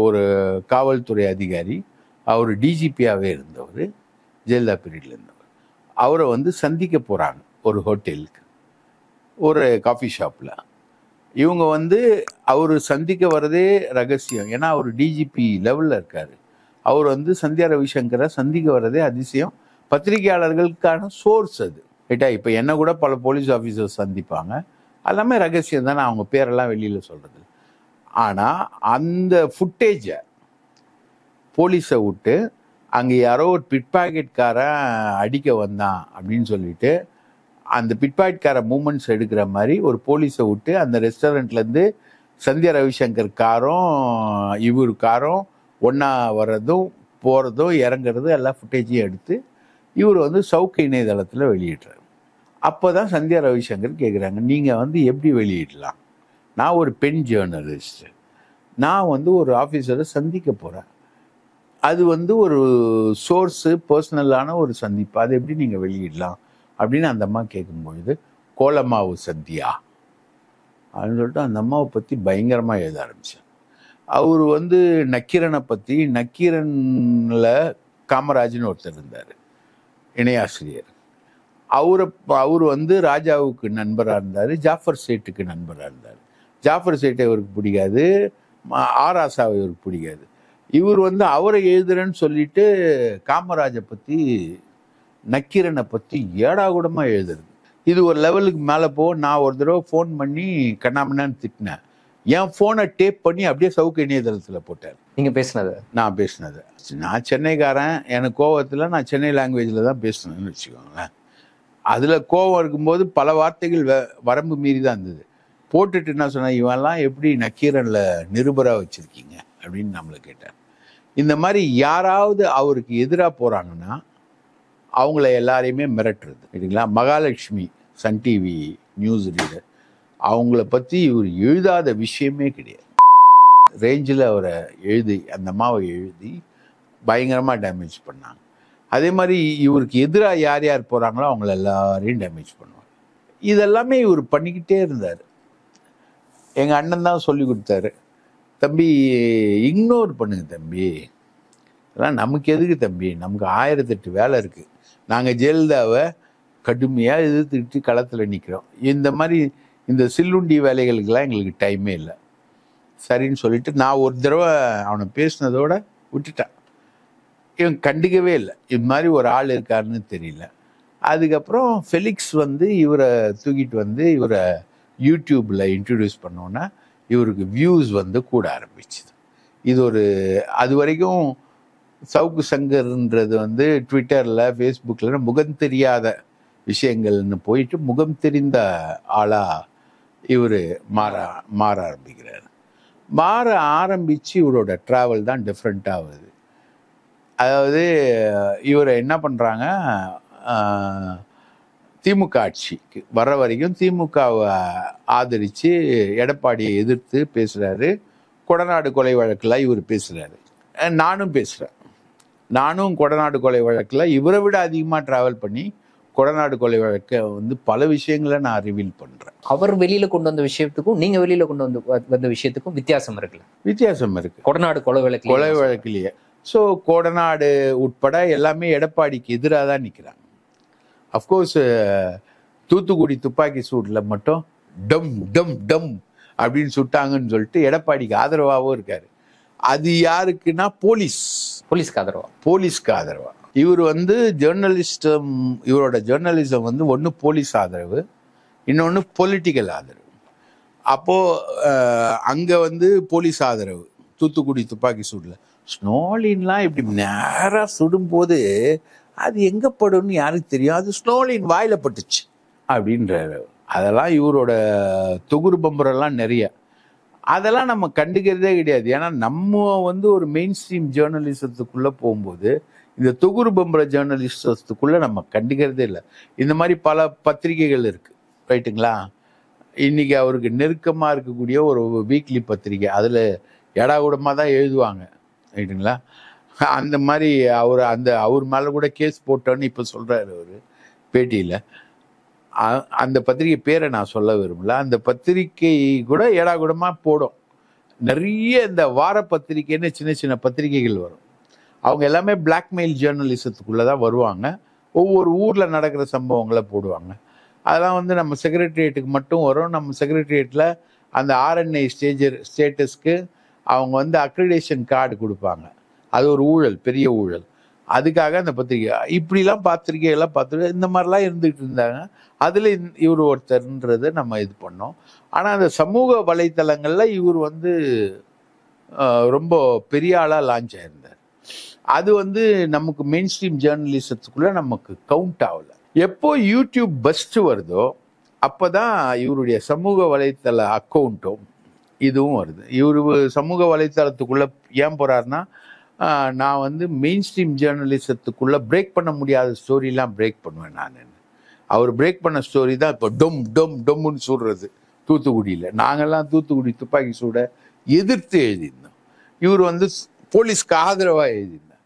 ஒரு காவல்துறை அதிகாரி, அவர் டிஜிபியாகவே இருந்தவர், ஜெயலலிதா பீரியட்ல இருந்தவர். அவரை வந்து சந்திக்க போகிறாங்க ஒரு ஹோட்டலுக்கு, ஒரு காஃபி ஷாப்பில். இவங்க வந்து அவர் சந்திக்க வர்றதே ரகசியம், ஏன்னா அவர் டிஜிபி லெவலில் இருக்கார். அவர் வந்து சந்தியா ரவிசங்கரை சந்திக்க வர்றதே அதிசயம், பத்திரிகையாளர்களுக்கான சோர்ஸ் அது, ரைட்டா? இப்போ என்ன கூட பல போலீஸ் ஆஃபீஸர்ஸ் சந்திப்பாங்க, எல்லாமே ரகசியம் தானே, அவங்க பேரெல்லாம் வெளியில் சொல்கிறது. ஆனால் அந்த ஃபுட்டேஜை போலீஸை விட்டு அங்கே யாரோ ஒரு பிட்பாக்கெட்காரன் அடிக்க வந்தான் அப்படின்னு சொல்லிட்டு அந்த பிட்பாக்கெட்கார மூமெண்ட்ஸ் எடுக்கிற மாதிரி ஒரு போலீஸை விட்டு அந்த ரெஸ்டாரண்ட்லேருந்து சந்தியா ரவிசங்கர் காரும் இவர் காரும் ஒன்றா வர்றதும் போகிறதும் இறங்குறதும் எல்லா ஃபுட்டேஜையும் எடுத்து இவர் வந்து சவுக்கு இணையதளத்தில் வெளியிடுறாரு. அப்போ தான் சந்தியா ரவிசங்கர் கேட்குறாங்க, நீங்கள் வந்து எப்படி வெளியிடலாம்? நான் ஒரு பெண் ஜேர்னலிஸ்ட், நான் வந்து ஒரு ஆஃபீஸரை சந்திக்க போகிறேன், அது வந்து ஒரு சோர்ஸு பர்சனலான ஒரு சந்திப்பு, அதை எப்படி நீங்கள் வெளியிடலாம் அப்படின்னு அந்த அம்மா கேட்கும்பொழுது, கோலமாவு சந்தியா அப்படின்னு சொல்லிட்டு அந்த அம்மாவை பற்றி பயங்கரமாக எழுத ஆரம்பித்தார். அவர் வந்து நக்கீரனை பற்றி, நக்கீரனில் காமராஜ்னு ஒருத்தர் இருந்தார், இணையாசிரியர். அவர் வந்து ராஜாவுக்கு நண்பராக இருந்தார், ஜாஃபர் சேட்டுக்கு நண்பராக இருந்தார். ஜாஃபர் சேட்டை இவருக்கு பிடிக்காது, ஆராசாவை இவருக்கு பிடிக்காது. இவர் வந்து அவரை எழுதுறேன்னு சொல்லிட்டு காமராஜை பற்றி, நக்கீரனை பற்றி ஏடாகூடமாக எழுதுறது. இது ஒரு லெவலுக்கு மேலே நான் ஒரு தடவை ஃபோன் பண்ணி கண்ணாமண்ணான்னு திட்டினேன். என் ஃபோனை டேப் பண்ணி அப்படியே சவுக்கு இணையதளத்தில் போட்டார். நீங்கள் பேசினது? நான் பேசினது. நான் சென்னைக்காரன், எனக்கு கோவத்தில் நான் சென்னை லாங்குவேஜில் தான் பேசணும்னு வச்சுக்கோங்களேன். அதில் கோவம் இருக்கும்போது பல வார்த்தைகள் வரம்பு மீறி தான் இருந்தது. போட்டுட்டு என்ன சொன்னேன், இவெல்லாம் எப்படி நக்கீரனில் நிருபராக வச்சுருக்கீங்க அப்படின்னு நம்மளை கேட்டார். இந்த மாதிரி யாராவது அவருக்கு எதிராக போகிறாங்கன்னா அவங்கள எல்லாரையுமே மிரட்டுறது, இல்லைங்களா? Mahalakshmi Sun TV news reader, அவங்கள பற்றி இவர் எழுதாத விஷயமே கிடையாது. ரேஞ்சில் அவரை எழுதி, அந்த அம்மாவை எழுதி பயங்கரமாக டேமேஜ் பண்ணாங்க. அதே மாதிரி இவருக்கு எதிராக யார் யார் போகிறாங்களோ அவங்கள எல்லாரையும் டேமேஜ் பண்ணுவாங்க. இதெல்லாமே இவர் பண்ணிக்கிட்டே இருந்தார். எங்கள் அண்ணன் தான் சொல்லி கொடுத்தாரு, தம்பி இக்னோர் பண்ணுங்க தம்பி, அதெல்லாம் நமக்கு எதுக்கு தம்பி, நமக்கு 1008 வேலை இருக்குது. நாங்கள் ஜெயலலிதாவை கடுமையாக எதிர்த்துக்கிட்டு களத்தில் நிற்கிறோம், இந்த மாதிரி இந்த சில்லுண்டி வேலைகளுக்கெல்லாம் எங்களுக்கு டைமே இல்லை. சரின்னு சொல்லிட்டு நான் ஒரு தடவை அவனை பேசினதோட விட்டுட்டேன். இவன் கண்டுக்கவே இல்லை, இது மாதிரி ஒரு ஆள் இருக்காருன்னு தெரியல. அதுக்கப்புறம் ஃபெலிக்ஸ் வந்து இவரை தூக்கிட்டு வந்து இவரை யூடியூப்பில் இன்ட்ரடியூஸ் பண்ணோன்னா இவருக்கு வியூஸ் வந்து கூட ஆரம்பிச்சுது. இது ஒரு, அது வரைக்கும் சவுக்கு சங்கர்ன்றது வந்து ட்விட்டரில் ஃபேஸ்புக்கில் முகம் தெரியாத விஷயங்கள்னு போயிட்டு முகம் தெரிந்த ஆளாக இவர் மாற ஆரம்பிக்கிறார். மாற ஆரம்பித்து இவரோட ட்ராவல் தான் டிஃப்ரெண்ட்டாக வருது. அதாவது இவரை என்ன பண்ணுறாங்க, திமுக ஆட்சிக்கு வர வரைக்கும் திமுகவை ஆதரித்து எடப்பாடியை எதிர்த்து பேசுகிறாரு. கொடநாடு கொலை வழக்கில் இவர் பேசுகிறாரு, நானும் பேசுகிறேன். நானும் கொடநாடு கொலை வழக்கில் இவரை விட அதிகமாக ட்ராவல் பண்ணி கொடநாடு கொலை வழக்கை வந்து பல விஷயங்களை நான் ரிவீல் பண்ணுறேன். அவர் வெளியில் கொண்டு வந்த விஷயத்துக்கும் நீங்கள் வெளியில் கொண்டு வந்த விஷயத்துக்கும் வித்தியாசம் இருக்குல்ல? வித்தியாசம் இருக்குது. கொடநாடு கொலை வழக்கிலேயே ஸோ கொடநாடு உட்பட எல்லாமே எடப்பாடிக்கு எதிராக தான் நிற்கிறாங்க. அஃப்கோர்ஸ் தூத்துக்குடி துப்பாக்கி சூட்டில் மட்டும் டம் டம் டம் அப்படின்னு சுட்டாங்கன்னு சொல்லிட்டு எடப்பாடிக்கு ஆதரவாகவும் இருக்காரு. அது யாருக்குன்னா போலீஸ்க்கு ஆதரவா. இவர் வந்து இவரோட ஜேர்னலிசம் வந்து ஒன்று போலீஸ் ஆதரவு, இன்னொன்று பொலிட்டிக்கல் ஆதரவு. அப்போது அங்கே வந்து போலீஸ் ஆதரவு தூத்துக்குடி துப்பாக்கி சூட்டில் ஸ்னோலின்லாம் இப்படி நேராக சுடும்போது அது எங்கே படும்னு யாருக்கு தெரியும், அது ஸ்னோலின் வாயில் பட்டுச்சு அப்படின்றாரு. அதெல்லாம் இவரோட தொகுறு பம்பரெல்லாம் நிறைய, அதெல்லாம் நம்ம கண்டுக்கிறதே கிடையாது. ஏன்னா நம்ம வந்து ஒரு மெயின் ஸ்ட்ரீம் ஜேர்னலிசத்துக்குள்ளே போகும்போது இந்த தொகுறு பம்பர ஜேர்னலிஸ்டத்துக்குள்ளே நம்ம கண்டுக்கிறதே இல்லை. இந்த மாதிரி பல பத்திரிகைகள் இருக்குது, ரைட்டுங்களா? இன்றைக்கி அவருக்கு நெருக்கமாக இருக்கக்கூடிய ஒரு வீக்லி பத்திரிகை, அதில் ஏடாகூடமாக தான் எழுதுவாங்க, ரைட்டுங்களா? அந்த மாதிரி அவர் மேலே கூட கேஸ் போட்டோன்னு இப்போ சொல்கிறாரு அவர் பேட்டியில். அந்த பத்திரிகை பேரை நான் சொல்ல விரும்பல. அந்த பத்திரிகை கூட ஏடாகூடமாக போடும். நிறைய இந்த வார பத்திரிகைன்னு சின்ன சின்ன பத்திரிகைகள் வரும். அவங்க எல்லாமே பிளாக்மெயில் ஜேர்னலிசத்துக்குள்ளே தான் வருவாங்க. ஒவ்வொரு ஊரில் நடக்கிற சம்பவங்களை போடுவாங்க. அதெல்லாம் வந்து நம்ம செக்ரட்டரியேட்டுக்கு மட்டும் வரும். நம்ம செக்ரட்டரியேட்டில் அந்த ஆர்என்ஐ ஸ்டேட்டஸ்க்கு அவங்க வந்து அக்ரிடேஷன் கார்டு கொடுப்பாங்க. அது ஒரு ஊழல், பெரிய ஊழல். அதுக்காக அந்த பத்திரிகை இப்படிலாம் பத்திரிகைகள்லாம் பார்த்துட்டு இந்த மாதிரிலாம் இருந்துகிட்டு இருந்தாங்க. அதில் இவர் ஒருத்தர்ன்றதை நம்ம இது பண்ணோம். ஆனால் அந்த சமூக வலைத்தளங்களில் இவர் வந்து ரொம்ப பெரிய ஆளாக லான்ச் ஆயிருந்தார். அது வந்து நமக்கு மெயின் ஸ்ட்ரீம் ஜேர்னலிசத்துக்குள்ளே நமக்கு கவுண்ட் ஆகலை. எப்போ யூடியூப் பஸ்ட் வருதோ அப்போ தான் இவருடைய சமூக வலைத்தள அக்கௌண்ட்டும் இதுவும் வருது. இவர் சமூக வலைத்தளத்துக்குள்ளே ஏன் போகிறாருன்னா, நான் வந்து மெயின் ஸ்ட்ரீம் ஜேர்னலிசத்துக்குள்ளே பிரேக் பண்ண முடியாத ஸ்டோரிலாம் பிரேக் பண்ணுவேன் நான். அவர் பிரேக் பண்ண ஸ்டோரி தான் இப்போ டொம்முன்னு சொல்கிறது தூத்துக்குடியில். நாங்கள்லாம் தூத்துக்குடி துப்பாக்கி சூட எதிர்த்து எழுதியிருந்தோம். இவர் வந்து போலீஸ்க்கு ஆதரவாக எழுதியிருந்தார்.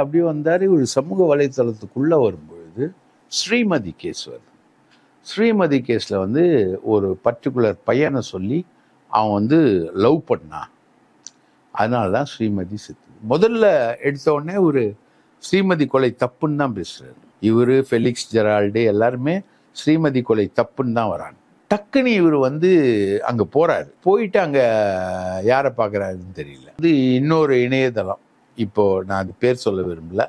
அப்படியே வந்தார். இவர் சமூக வலைத்தளத்துக்குள்ளே வரும்பொழுது ஸ்ரீமதி கேஸ் வருது. ஸ்ரீமதி கேஸில் வந்து ஒரு பர்டிகுலர் பையனை சொல்லி அவன் வந்து லவ் பண்ணான். அதனால தான் ஸ்ரீமதி செத்து. முதல்ல எடுத்த உடனே ஒரு ஸ்ரீமதி கொலை தப்புன்னு தான் பேசுறாரு. இவர் ஃபெலிக்ஸ் ஜெரால்டு எல்லாருமே ஸ்ரீமதி கொலை தப்புன்னு தான் வராங்க. டக்குன்னு இவர் வந்து அங்கே போறாரு. போயிட்டு அங்கே யாரை பார்க்குறாருன்னு தெரியல. இது இன்னொரு இணையதளம், இப்போ நான் அது பேர் சொல்ல விரும்பல,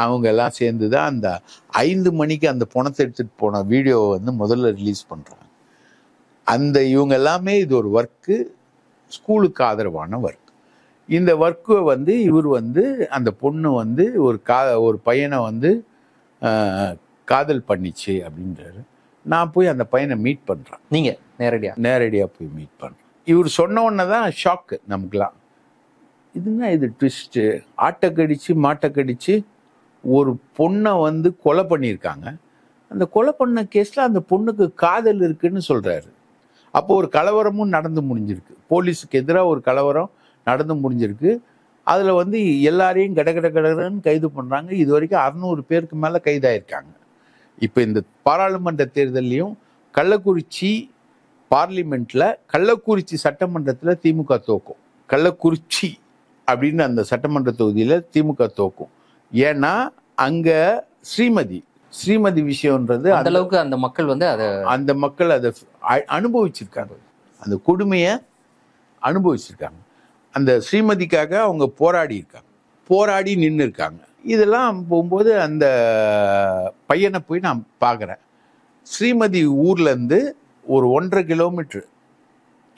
அவங்க எல்லாம் சேர்ந்து தான் அந்த 5 மணிக்கு அந்த பணத்தை எடுத்துகிட்டு போன வீடியோவை வந்து முதல்ல ரிலீஸ் பண்ணுறாங்க. அந்த இவங்க எல்லாமே இது ஒரு ஒர்க்கு, ஸ்கூலுக்கு ஆதரவான ஒர்க். இந்த ஒர்க்கை வந்து இவர் வந்து அந்த பொண்ணு வந்து ஒரு பையனை வந்து காதல் பண்ணிச்சு அப்படின்றாரு. நான் போய் அந்த பையனை மீட் பண்ணுறேன். நீங்கள் நேரடியாக போய் மீட் பண்ணுறேன். இவர் சொன்ன உடனே தான் ஷாக்கு நமக்குலாம். இதுனா இது ட்விஸ்ட்டு. ஆட்டை கடிச்சு மாட்டை கடிச்சு ஒரு பொண்ணை வந்து கொலை பண்ணியிருக்காங்க. அந்த கொலை பண்ண கேஸில் அந்த பொண்ணுக்கு காதல் இருக்குன்னு சொல்கிறாரு. அப்போ ஒரு கலவரமும் நடந்து முடிஞ்சிருக்கு. போலீஸுக்கு எதிராக ஒரு கலவரம் நடந்து முடிஞ்சிருக்கு. அதில் வந்து எல்லாரையும் கடகடன்னு கைது பண்ணுறாங்க. இது வரைக்கும் 600 பேருக்கு மேலே கைதாயிருக்காங்க. இப்போ இந்த பாராளுமன்ற தேர்தலையும் கள்ளக்குறிச்சி பார்லிமெண்ட்டில், கள்ளக்குறிச்சி சட்டமன்றத்தில் திமுக தோக்கும். கள்ளக்குறிச்சி அப்படின்னு அந்த சட்டமன்ற தொகுதியில் திமுக தோக்கும். ஏன்னா அங்கே ஸ்ரீமதி விஷயம்ன்றது அந்த அளவுக்கு அந்த மக்கள் வந்து அந்த மக்கள் அதை அனுபவிச்சிருக்காங்க. அந்த கொடுமையை அனுபவிச்சிருக்காங்க. அந்த ஸ்ரீமதிக்காக அவங்க போராடி நின்று இருக்காங்க. இதெல்லாம் போகும்போது அந்த பையனை போய் நான் பார்க்குறேன். ஸ்ரீமதி ஊர்லேருந்து ஒரு 1.5 கிலோமீட்டர்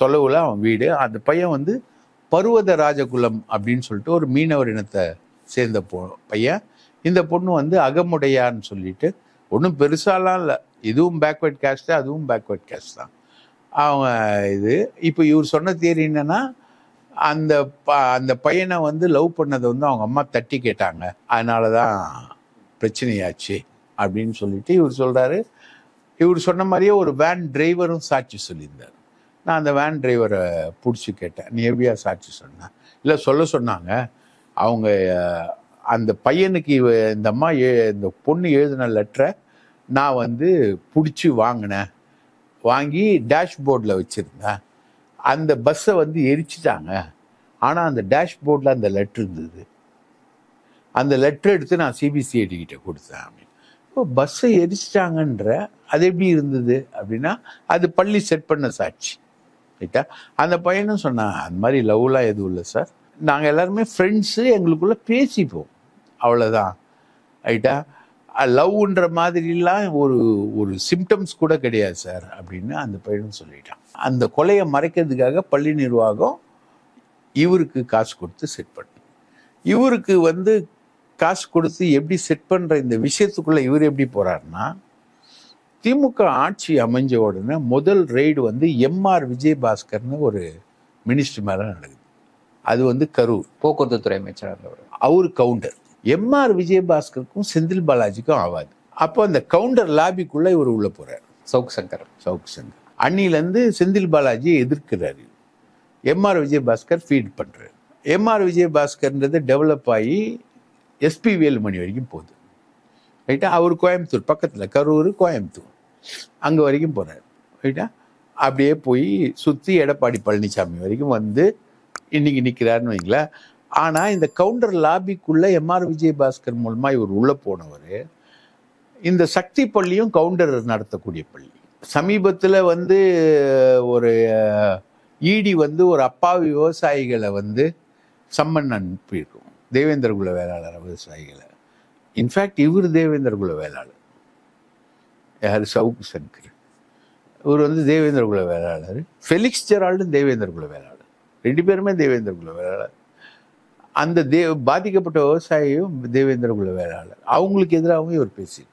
தொலைவில் அவன் வீடு. அந்த பையன் வந்து பருவத ராஜகுலம் அப்படின்னு சொல்லிட்டு ஒரு மீனவர் இனத்தை சேர்ந்த பையன். இந்த பொண்ணு வந்து அகமுடையான்னு சொல்லிட்டு ஒன்றும் பெருசாலாம் இல்லை, இதுவும் பேக்வர்ட் கேஸ்ட் அதுவும் பேக்வர்ட் கேஸ்ட் தான் அவங்க. இது இப்போ இவர் சொன்ன தியரி என்னன்னா, அந்த பையனை வந்து லவ் பண்ணதை வந்து அவங்க அம்மா தட்டி கேட்டாங்க, அதனால தான் பிரச்சனையாச்சு அப்படின்னு சொல்லிட்டு இவர் சொல்கிறாரு. இவர் சொன்ன மாதிரியே ஒரு வேன் டிரைவரும் சாட்சி சொல்லியிருந்தார். நான் அந்த வேன் டிரைவரை பிடிச்சி கேட்டேன், நீ எப்படியா சாட்சி சொன்னேன்? இல்லை சொன்னாங்க அவங்க அந்த பையனுக்கு இந்த அம்மா இந்த பொண்ணு எழுதின லெட்டரை நான் வந்து பிடிச்சி வாங்கி டேஷ்போர்டில் வச்சுருந்தேன். அந்த பஸ்ஸை வந்து எரிச்சிட்டாங்க. ஆனால் அந்த டேஷ்போர்டில் அந்த லெட்ரு இருந்தது. அந்த லெட்டர் எடுத்து நான் சிபிசிஐடி கிட்ட கொடுத்தேன் அப்படின்னு. இப்போ பஸ்ஸை எரிச்சிட்டாங்கன்ற அது எப்படி இருந்தது அப்படின்னா, அது பள்ளி செட் பண்ண சாட்சி ரைட்டா. அந்த பையனும் சொன்னான், அந்த மாதிரி லவ்லாம் எதுவும் இல்லை சார், நாங்கள் எல்லாருமே ஃப்ரெண்ட்ஸு, எங்களுக்குள்ளே பேசிப்போம், அவ்வளோதான் ரைட்டா. லவ்ன்ற மாதிரிலாம் ஒரு சிம்டம்ஸ் கூட கிடையாது சார் அப்படின்னு அந்த பையனும் சொல்லிட்டான். அந்த கொலையை மறைக்கிறதுக்காக பள்ளி நிர்வாகம் இவருக்கு காசு கொடுத்து செட் பண்ணு. இவருக்கு வந்து காசு கொடுத்து எப்படி செட் பண்ணுற இந்த விஷயத்துக்குள்ளே இவர் எப்படி போகிறாருன்னா, திமுக ஆட்சி அமைஞ்ச உடனே முதல் ரெய்டு வந்து எம்ஆர் விஜயபாஸ்கர்னு ஒரு மினிஸ்டர் மேலே நடக்குது. அது வந்து கரூர் போக்குவரத்து துறை அமைச்சர். அவர் கவுண்டர். எம்ஆர் விஜயபாஸ்கருக்கும் செந்தில் பாலாஜிக்கும் ஆகாது. அப்போ அந்த கவுண்டர் லாபிக்குள்ள இவர் உள்ள போறாரு. சவுக் சங்கர் அன்னிலேருந்து செந்தில் பாலாஜியை எதிர்க்கிறாரு. எம்ஆர் விஜயபாஸ்கர் ஃபீட் பண்றாரு. எம்ஆர் விஜயபாஸ்கர்ன்றது டெவலப் ஆகி எஸ்பி வேலுமணி வரைக்கும் போகுது. ரைட்டா? அவர் கோயம்புத்தூர் பக்கத்தில், கரூர் கோயம்புத்தூர் அங்கே வரைக்கும் போகிறார். ரைட்டா? அப்படியே போய் சுற்றி எடப்பாடி பழனிசாமி வரைக்கும் வந்து இன்னைக்கு நிற்கிறாருன்னு வைங்களேன். ஆனால் இந்த கவுண்டர் லாபிக்குள்ளே எம்ஆர் விஜயபாஸ்கர் மூலமாக இவர் உள்ளே போனவர். இந்த சக்தி பள்ளியும் கவுண்டர் நடத்தக்கூடிய பள்ளி. சமீபத்தில் வந்து ஒரு இடி வந்து ஒரு அப்பாவி விவசாயிகளை வந்து சம்மன் அனுப்பியிருக்கும், தேவேந்திர குல வேளாளர் விவசாயிகளை. இன்ஃபேக்ட் இவர் தேவேந்திர குல வேளாளர், யார்? சவுக்கு சங்கர். இவர் வந்து தேவேந்திர குல வேளாளர். ஃபெலிக்ஸ் ஜெரால்டு தேவேந்திர குல வேளாளர், 2 பேருமே தேவேந்திர குல வேளாளர். அந்த பாதிக்கப்பட்ட விவசாயியும் தேவேந்திர குல வேளாளர். அவங்களுக்கு எதிராகவும் இவர் பேசியிருப்பார்.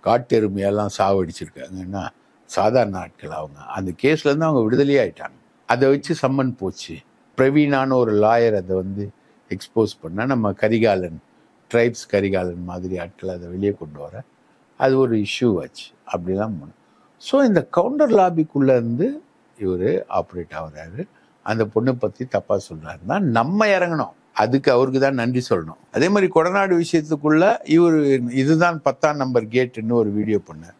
காட்டெருமையெல்லாம் சாவடிச்சிருக்காங்கன்னா சாதாரண ஆட்கள் அவங்க. அந்த கேஸ்லேருந்து அவங்க விடுதலையே ஆயிட்டாங்க. அதை வச்சு சம்மன் போச்சு. பிரவீனான ஒரு லாயர் அதை வந்து எக்ஸ்போஸ் பண்ணால் நம்ம கரிகாலன், ட்ரைப்ஸ் கரிகாலன் மாதிரி ஆட்கள் அதை வெளியே கொண்டு வர அது ஒரு இஷ்யூ ஆச்சு. அப்படிலாம் போனோம். ஸோ இந்த கவுண்டர் லாபிக்குள்ளே இருந்து இவர் ஆப்ரேட் ஆகுறாரு. அந்த பொண்ணை பற்றி தப்பாக சொல்கிறாருன்னா நம்ம இறங்கணும், அதுக்கு அவருக்கு தான் நன்றி சொல்லணும். அதே மாதிரி கொடநாடு விஷயத்துக்குள்ள இவர் இதுதான் 10ஆம் நம்பர் கேட்டுன்னு ஒரு வீடியோ பண்ணார்.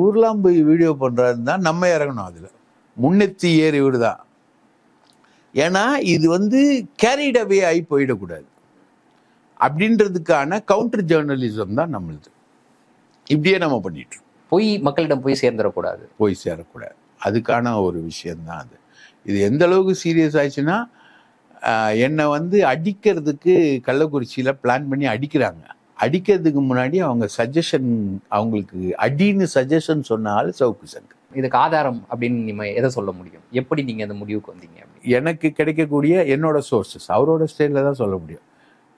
ஊர்லாம் போய் வீடியோ பண்ணுறாருன்னு தான் நம்ம இறங்கணும். அதில் முன்னெத்தி ஏறி இவர் தான். ஏன்னா இது வந்து கேரிட் அவே ஆகி போயிடக்கூடாது அப்படின்றதுக்கான கவுண்டர் ஜேர்னலிசம் தான் நம்மளுது. இப்படியே நம்ம பண்ணிட்டு போய் மக்களிடம் போய் சேர்ந்துடக்கூடாது, போய் சேரக்கூடாது. அதுக்கான ஒரு விஷயம்தான் அது. இது எந்த அளவுக்கு சீரியஸ் ஆயிடுச்சுன்னா, என்னை வந்து அடிக்கிறதுக்கு கள்ளக்குறிச்சியில் பிளான் பண்ணி அடிக்கிறாங்க. அடிக்கிறதுக்கு முன்னாடி அவங்க சஜஷன், அவங்களுக்கு அடின்னு சஜஷன் சொன்னால சவுக்கு சங்கர். இதுக்கு ஆதாரம் அப்படின்னு நீங்க எதை சொல்ல முடியும்? எப்படி நீங்க அந்த முடிவுக்கு வந்தீங்க? எனக்கு கிடைக்கக்கூடிய என்னோட சோர்சஸ் அவரோட ஸ்டைலில் தான் சொல்ல முடியும்.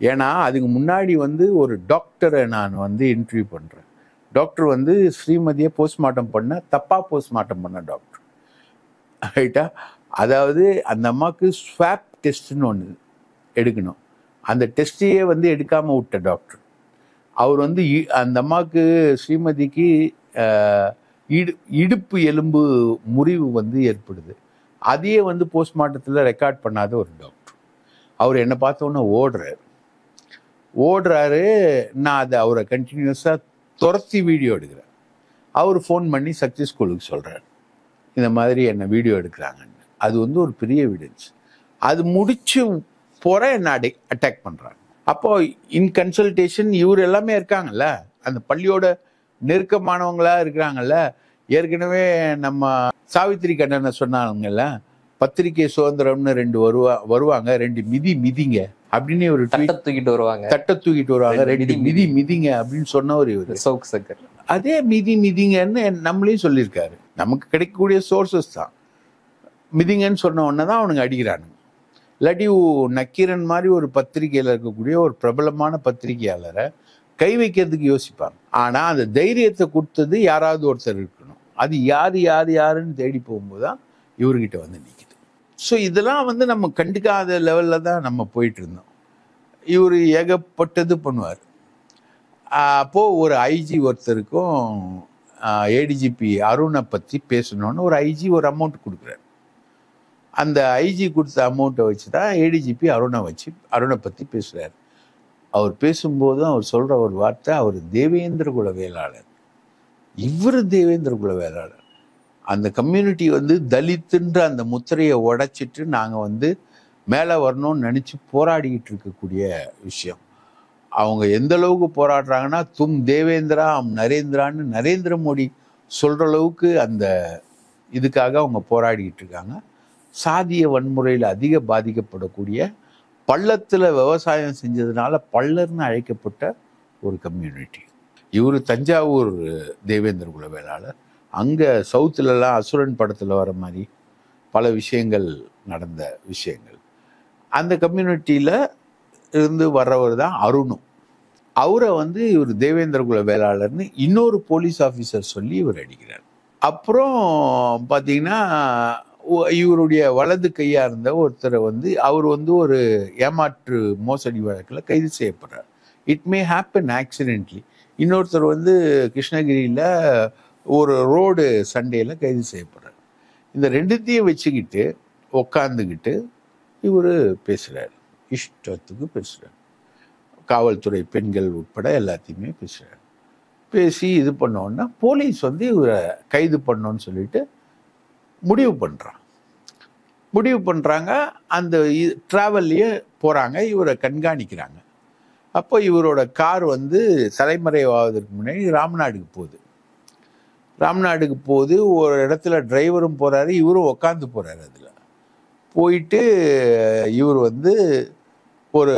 ஏன்னா அதுக்கு முன்னாடி வந்து ஒரு டாக்டரை நான் வந்து இன்டர்வியூ பண்ணுறேன். டாக்டர் வந்து ஸ்ரீமதியை போஸ்ட்மார்ட்டம் பண்ண, தப்பாக போஸ்ட்மார்ட்டம் பண்ண டாக்டர். ரைட்டா? அதாவது அந்த அம்மாவுக்கு ஸ்வாப் டெஸ்ட்னு ஒன்று எடுக்கணும். அந்த டெஸ்ட்டையே வந்து எடுக்காமல் விட்ட டாக்டர். அவர் வந்து அந்த அம்மாவுக்கு ஸ்ரீமதிக்கு இடுப்பு எலும்பு முறிவு வந்து ஏற்படுது. அதையே வந்து போஸ்ட்மார்ட்டத்தில் ரெக்கார்ட் பண்ணாத ஒரு டாக்டர். அவர் என்னை பார்த்தோன்னே ஓடுறாரு. நான் அதை அவரை கண்டினியூஸாக துரத்தி வீடியோ எடுக்கிறேன். அவர் ஃபோன் பண்ணி சக்தி ஸ்கூலுக்கு சொல்கிறார், இந்த மாதிரி என்னை வீடியோ எடுக்கிறாங்கன்னு. அது வந்து ஒரு பெரிய எவிடன்ஸ். அது முடிச்சு போகிற என்னை அட்டாக் பண்ணுறாங்க. அப்போ இன் கன்சல்டேஷன் இவர் எல்லாமே இருக்காங்கல்ல, அந்த பள்ளியோட நெருக்கமானவங்களா இருக்கிறாங்கல்ல. ஏற்கனவே நம்ம சாவித்திரி கண்ணனை சொன்னாங்கல்ல, பத்திரிகை சுதந்திரம்னு 2 வருவாங்க, 2 மிதிங்க அப்படின்னு ஒரு தட்டை தூக்கிட்டு வருவாங்க 2 மிதிங்க அப்படின்னு சொன்னவர் இவர் சவுக்கு சங்கர். அதே மிதிங்கன்னு நம்மளையும் சொல்லியிருக்காரு. நமக்கு கிடைக்கக்கூடிய சோர்சஸ் தான். மிதிங்கன்னு சொன்ன உடனே தான் அவனுங்க அடிக்கிறானுங்க. இல்லாட்டி நக்கீரன் மாதிரி ஒரு பத்திரிகையில் இருக்கக்கூடிய ஒரு பிரபலமான பத்திரிகையாளரை கை வைக்கிறதுக்கு யோசிப்பாங்க. ஆனால் அந்த தைரியத்தை கொடுத்தது யாராவது ஒருத்தர் இருக்கணும். அது யாருன்னு தேடி போகும்போது தான் இவர்கிட்ட வந்து நிற்கிது. ஸோ இதெல்லாம் வந்து நம்ம கண்டுக்காத லெவலில் தான் நம்ம போயிட்டு இருந்தோம். இவர் ஏகப்பட்டது பண்ணுவார். அப்போது ஒரு ஐஜி ஒருத்தருக்கும் ஏடிஜிபி அருணை பற்றி பேசணுன்னு ஒரு ஐஜி ஒரு அமௌண்ட் கொடுக்குறாரு. அந்த ஐஜி கொடுத்த அமௌண்ட்டை வச்சு தான் ஏடிஜிபி அருணை பற்றி பேசுகிறார். அவர் பேசும்போதும் அவர் சொல்கிற ஒரு வார்த்தை, அவர் தேவேந்திர குல வேளாளர், இவர் தேவேந்திர குல வேளாளர். அந்த கம்யூனிட்டி வந்து தலித்துன்ற அந்த முத்திரையை உடைச்சிட்டு நாங்கள் வந்து மேலே வரணும்னு நினச்சி போராடிக்கிட்டு இருக்கக்கூடிய விஷயம். அவங்க எந்த அளவுக்கு போராடுறாங்கன்னா, தும் தேவேந்திரா நரேந்திரான்னு நரேந்திர மோடி சொல்கிற அளவுக்கு அந்த இதுக்காக அவங்க போராடிக்கிட்டு இருக்காங்க. சாதிய வன்முறையில் அதிக பாதிக்கப்படக்கூடிய, பள்ளத்தில் விவசாயம் செஞ்சதுனால பள்ளர்னு அழைக்கப்பட்ட ஒரு கம்யூனிட்டி. இவர் தஞ்சாவூர் தேவேந்திர குல வேளாளர். அங்கே சவுத்துலலாம் அசுரன் படத்தில் வர மாதிரி பல விஷயங்கள் நடந்த விஷயங்கள். அந்த கம்யூனிட்டியில் இருந்து வர்றவர் தான் அருணும். அவரை வந்து இவர் தேவேந்திர குல வேளாளர்னு இன்னொரு போலீஸ் ஆஃபீஸர் சொல்லி இவர் அடிக்கிறார். அப்புறம் பார்த்தீங்கன்னா இவருடைய வலது கையாக இருந்த ஒருத்தரை வந்து அவர் வந்து ஒரு ஏமாற்று மோசடி வழக்கில் கைது செய்யப்படுறார். It may happen accidentally. இன்னொருத்தர் வந்து கிருஷ்ணகிரியில் ஒரு ரோடு சண்டையில் கைது செய்யப்படுறார். இந்த ரெண்டுத்தையும் வச்சுக்கிட்டு உக்காந்துக்கிட்டு இவர் பேசுகிறார், இஷ்டத்துக்கு பேசுகிறார். காவல்துறை பெண்கள் உட்பட எல்லாத்தையுமே பேசுகிறார். பேசி இது பண்ணோன்னா போலீஸ் வந்து இவரை கைது பண்ணோன்னு சொல்லிட்டு முடிவு பண்ணுறாங்க. அந்த ட்ராவல்லையே போகிறாங்க, இவரை கண்காணிக்கிறாங்க. அப்போ இவரோட கார் வந்து தலைமறைவாவதற்கு முன்னாடி ராம்நாடுக்கு போகுது. ஒரு இடத்துல டிரைவரும் போகிறாரு, இவரும் உக்காந்து போகிறாரு. அதில் போயிட்டு இவர் வந்து ஒரு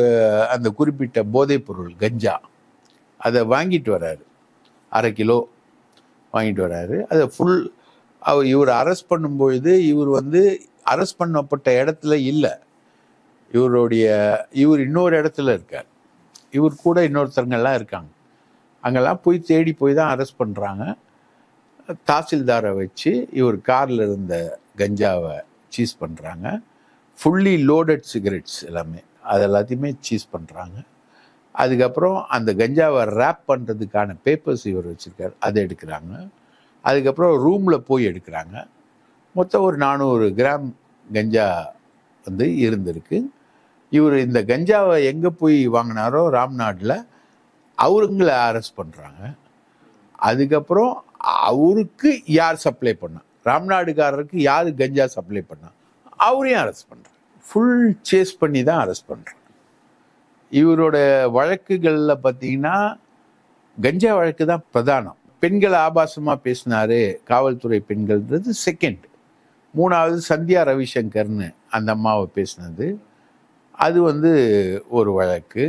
அந்த குறிப்பிட்ட போதைப்பொருள் கஞ்சா அதை வாங்கிட்டு வர்றாரு, 1/2 கிலோ வாங்கிட்டு வர்றாரு. அதை இவர் அரெஸ்ட் பண்ணும்பொழுது இவர் வந்து அரெஸ்ட் பண்ணப்பட்ட இடத்துல இல்லை, இவர் இன்னொரு இடத்துல இருக்கார். இவர் கூட இன்னொருத்தருங்கெல்லாம் இருக்காங்க. அங்கெல்லாம் போய் தேடி போய் தான் அரெஸ்ட் பண்ணுறாங்க. தாசில்தாரை வச்சு இவர் காரில் இருந்த கஞ்சாவை சீஸ் பண்ணுறாங்க. ஃபுல்லி லோடட் சிகரெட்ஸ் எல்லாமே, அது எல்லாத்தையுமே சீஸ் பண்ணுறாங்க. அதுக்கப்புறம் அந்த கஞ்சாவை ரேப் பண்ணுறதுக்கான பேப்பர்ஸ் இவர் வச்சுருக்கார், அதை எடுக்கிறாங்க. அதுக்கப்புறம் ரூமில் போய் எடுக்கிறாங்க. மொத்தம் ஒரு 400 கிராம் கஞ்சா வந்து இருந்திருக்கு. இவர் இந்த கஞ்சாவை எங்கே போய் வாங்கினாரோ ராம்நாட்டில், அவருங்களை அரெஸ்ட் பண்ணுறாங்க. அதுக்கப்புறம் அவருக்கு யார் சப்ளை பண்ணா, ராம்நாடுக்காரருக்கு யார் கஞ்சா சப்ளை பண்ணா, அவரையும் அரெஸ்ட் பண்ணுறாங்க. ஃபுல் சேஸ் பண்ணி தான் அரெஸ்ட் பண்ணுறாங்க. இவரோட வழக்குகளில் பார்த்தீங்கன்னா கஞ்சா வழக்கு தான் பிரதானம். பெண்களை ஆபாசமாக பேசினாரு காவல்துறை பெண்கள்ன்றது செகண்ட். 3வது சந்தியா ரவிசங்கர்னு அந்த அம்மாவை பேசினது, அது வந்து ஒரு வழக்கு.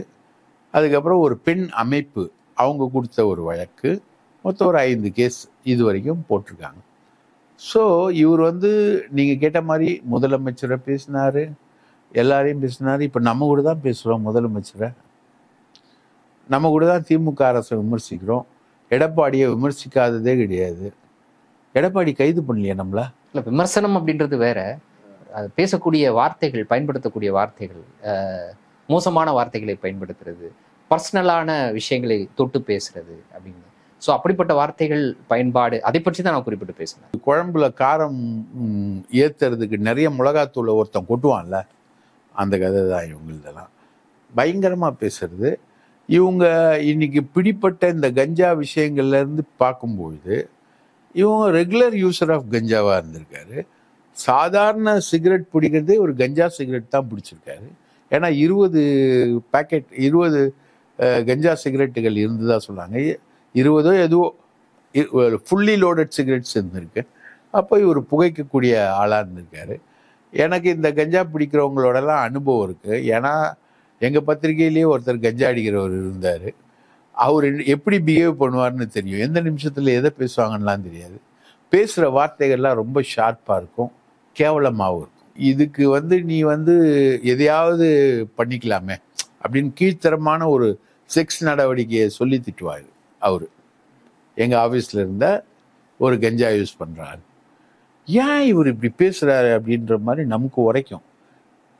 அதுக்கப்புறம் ஒரு பெண் அமைப்பு அவங்க கொடுத்த ஒரு வழக்கு. மொத்தம் ஒரு 5 கேஸ் இது வரைக்கும் போட்டிருக்காங்க. ஸோ இவர் வந்து நீங்கள் கேட்ட மாதிரி முதலமைச்சரை பேசினார், எல்லாரையும் பேசினார். இப்போ நம்ம கூட தான் பேசுகிறோம் முதலமைச்சரை, நம்ம கூட தான் திமுக அரசை விமர்சிக்கிறோம். எடப்பாடியை விமர்சிக்காததே கிடையாது. எடப்பாடி கைது பண்ணலையா நம்மள? இல்லை, விமர்சனம் அப்படின்றது வேற. அது பேசக்கூடிய வார்த்தைகள், பயன்படுத்தக்கூடிய வார்த்தைகள், மோசமான வார்த்தைகளை பயன்படுத்துறது, பர்சனலான விஷயங்களை தொட்டு பேசுறது அப்படின்னு. ஸோ அப்படிப்பட்ட வார்த்தைகள் பயன்பாடு, அதை பற்றி தான் நான் குறிப்பிட்டு பேசினேன். குழம்புல காரம் ஏற்றுறதுக்கு நிறைய மிளகாத்தூளை ஒருத்தன் கொட்டுவான்ல, அந்த கதை தான் இவங்களதெல்லாம். பயங்கரமாக பேசுறது. இவங்க இன்னைக்கு பிடிப்பட்ட இந்த கஞ்சா விஷயங்கள்லேருந்து பார்க்கும்பொழுது இவங்க ரெகுலர் யூசர் ஆஃப் கஞ்சாவாக இருந்திருக்காரு. சாதாரண சிகரெட் பிடிக்கிறதே ஒரு கஞ்சா சிகரெட் தான் பிடிச்சிருக்காரு. ஏன்னா 20 கஞ்சா சிகரெட்டுகள் இருந்துதா சொன்னாங்க. 20 எதுவோ ஃபுல்லி லோடட் சிகரெட்ஸ் இருந்திருக்கு. அப்போ இவர் புகைக்கக்கூடிய ஆளாக இருந்திருக்காரு. எனக்கு இந்த கஞ்சா பிடிக்கிறவங்களோடலாம் அனுபவம் இருக்குது. ஏன்னா எங்கள் பத்திரிகையிலேயே ஒருத்தர் கஞ்சா அடிக்கிறவர் இருந்தார். அவர் எப்படி பிஹேவ் பண்ணுவார்னு தெரியும். எந்த நிமிஷத்தில் எதை பேசுவாங்கன்னெலாம் தெரியாது. பேசுகிற வார்த்தைகள்லாம் ரொம்ப ஷார்ப்பாக இருக்கும், கேவலமாகவும் இருக்கும். இதுக்கு வந்து நீ வந்து எதையாவது பண்ணிக்கலாமே அப்படின்னு கீழ்த்தரமான ஒரு செக்ஸ் நடவடிக்கையை சொல்லி திட்டுவார் அவர். எங்கள் ஆஃபீஸில் இருந்த ஒரு கஞ்சா யூஸ் பண்ணுறாரு, ஏன் இவர் இப்படி பேசுகிறாரு அப்படின்ற மாதிரி நமக்கு உரைக்கும்.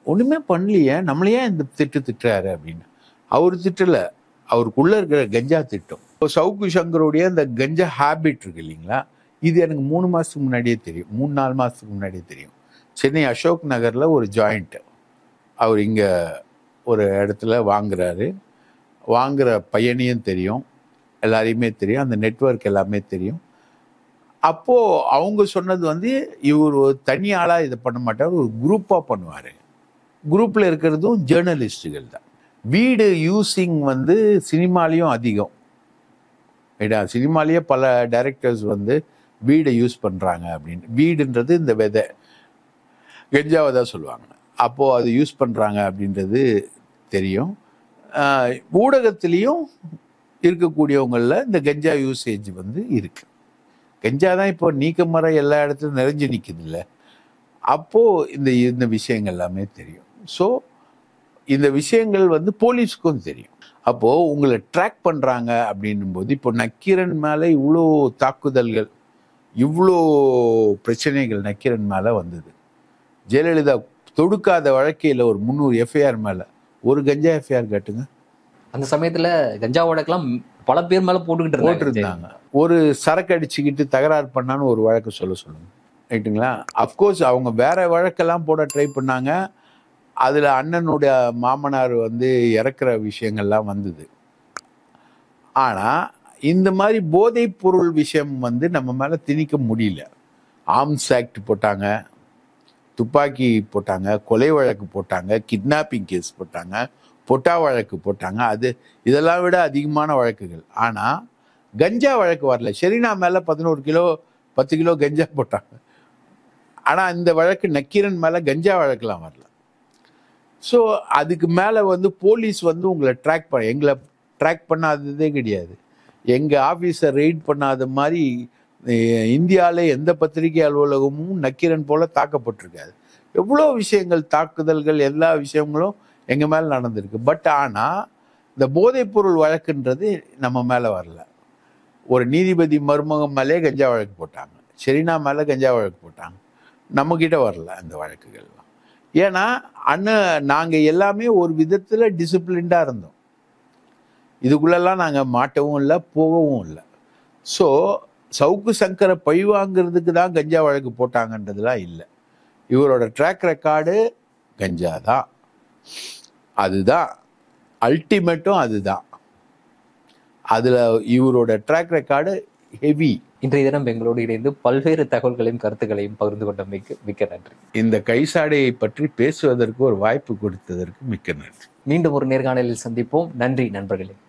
ஒன்றுமே பண்ணலையே, நம்மளையே இந்த திட்டுறாரு அப்படின்னு. அவர் திட்டலை, அவருக்குள்ளே இருக்கிற கஞ்சா திட்டம். இப்போ சவுக்கு சங்கருடைய அந்த கஞ்சா ஹேபிட் இருக்கு இல்லைங்களா, இது எனக்கு 3 மாதத்துக்கு முன்னாடியே தெரியும், 3-4 மாதத்துக்கு முன்னாடியே தெரியும். சென்னை அசோக் நகரில் ஒரு ஜாயிண்ட் அவர் இங்கே ஒரு இடத்துல வாங்குகிற பையனையும் தெரியும், எல்லாரையுமே தெரியும், அந்த நெட்வொர்க் எல்லாமே தெரியும். அப்போது அவங்க சொன்னது வந்து இவர் ஒரு தனி ஆளாக இதை பண்ண மாட்டார், ஒரு குரூப்பாக பண்ணுவார். குரூப்பில் இருக்கிறதும் ஜேர்னலிஸ்டுகள் தான். வீடு யூஸிங் வந்து சினிமாலேயும் அதிகம். சினிமாலேயே பல டைரக்டர்ஸ் வந்து வீடை யூஸ் பண்ணுறாங்க அப்படின்னு. வீடுன்றது இந்த விதை கஞ்சாவை தான் சொல்லுவாங்க. அப்போது அது யூஸ் பண்ணுறாங்க அப்படின்றது தெரியும். ஊடகத்திலையும் இருக்கக்கூடியவங்களில் இந்த கஞ்சா யூசேஜ் வந்து இருக்குது. கஞ்சா தான் இப்போ நீக்கமர எல்லா இடத்துலையும் நிறைஞ்சு நிற்குது இல்லை. அப்போது இந்த விஷயங்கள் எல்லாமே தெரியும். ஸோ இந்த விஷயங்கள் வந்து போலீஸுக்கும் தெரியும். அப்போது உங்களை ட்ராக் பண்ணுறாங்க அப்படின்னும் போது, இப்போ நக்கீரன் மேலே இவ்வளோ தாக்குதல்கள், இவ்வளோ பிரச்சனைகள் நக்கீரன் மேலே வந்தது. ஜெயலலிதா தொடுக்காத வழக்கையில் ஒரு 300 எஃப்ஐஆர் மேலே ஒரு கஞ்சா எஃப்ஐஆர் காட்டுங்க. அந்த சமயத்தில் கஞ்சா வழக்கெல்லாம் பல பேர் மேலே போட்டுருந்தாங்க. ஒரு சரக்கு அடிச்சுக்கிட்டு தகராறு பண்ணான்னு ஒரு வழக்கு சொல்லுங்க, ரைட்டுங்களா? அஃப்கோர்ஸ் அவங்க வேற வழக்கெல்லாம் போட ட்ரை பண்ணாங்க. அதில் அண்ணனுடைய மாமனார் வந்து இறக்குற விஷயங்கள்லாம் வந்தது. ஆனால் இந்த மாதிரி போதைப் பொருள் விஷயம் வந்து நம்ம மேலே திணிக்க முடியல. ஆர்ம்ஸ் ஆக்ட் போட்டாங்க, துப்பாக்கி போட்டாங்க, கொலை வழக்கு போட்டாங்க, கிட்னாப்பிங் கேஸ் போட்டாங்க, பொட்டா வழக்கு போட்டாங்க. இதெல்லாம் விட அதிகமான வழக்குகள். ஆனால் கஞ்சா வழக்கு வரல. ஷெரீனா மேலே 11 கிலோ 10 கிலோ கஞ்சா போட்டாங்க. ஆனால் இந்த வழக்கு நக்கீரன் மேலே கஞ்சா வழக்கெல்லாம் வரல. ஸோ அதுக்கு மேலே வந்து போலீஸ் வந்து உங்களை எங்களை ட்ராக் பண்ணாததே கிடையாது. எங்கள் ஆஃபீஸை ரெய்ட் பண்ணாத மாதிரி இந்தியாவில் எந்த பத்திரிகை அலுவலகமும் நக்கீரன் போல தாக்கப்பட்டிருக்காது. எவ்வளோ விஷயங்கள், தாக்குதல்கள், எல்லா விஷயங்களும் எங்கள் மேலே நடந்திருக்கு. பட் ஆனால் இந்த போதைப்பொருள் வழக்குன்றது நம்ம மேலே வரல. ஒரு நீதிபதி மருமகம் மேலே கஞ்சா வழக்கு போட்டாங்க, ஷெரீனா மேலே கஞ்சா வழக்கு போட்டாங்க. நம்மக்கிட்ட வரல அந்த வழக்குகள். ஏன்னா நாங்கள் எல்லாமே ஒரு விதத்தில் டிசிப்ளின்டாக இருந்தோம். இதுக்குள்ளெல்லாம் நாங்கள் மாட்டவும் இல்லை, போகவும் இல்லை. ஸோ சவுக்கு சங்கரை பழி வாங்கிறதுக்கு தான் கஞ்சா வழக்கு போட்டாங்கன்றதுலாம் இல்லை. இவரோட ட்ராக் ரெக்கார்டு கஞ்சா தான். அதுதான் அல்டிமேட்டும். அதுதான் அதில் இவரோட ட்ராக் ரெக்கார்டு ஹெவி. இன்றைய தினம் எங்களோடு இணைந்து பல்வேறு தகவல்களையும் கருத்துக்களையும் பகிர்ந்து கொண்டமைக்கு மிக்க நன்றி. இந்த கைசாடையை பற்றி பேசுவதற்கு ஒரு வாய்ப்பு கொடுத்ததற்கு மிக்க நன்றி. மீண்டும் ஒரு நேர்காணலில் சந்திப்போம். நன்றி நண்பர்களே.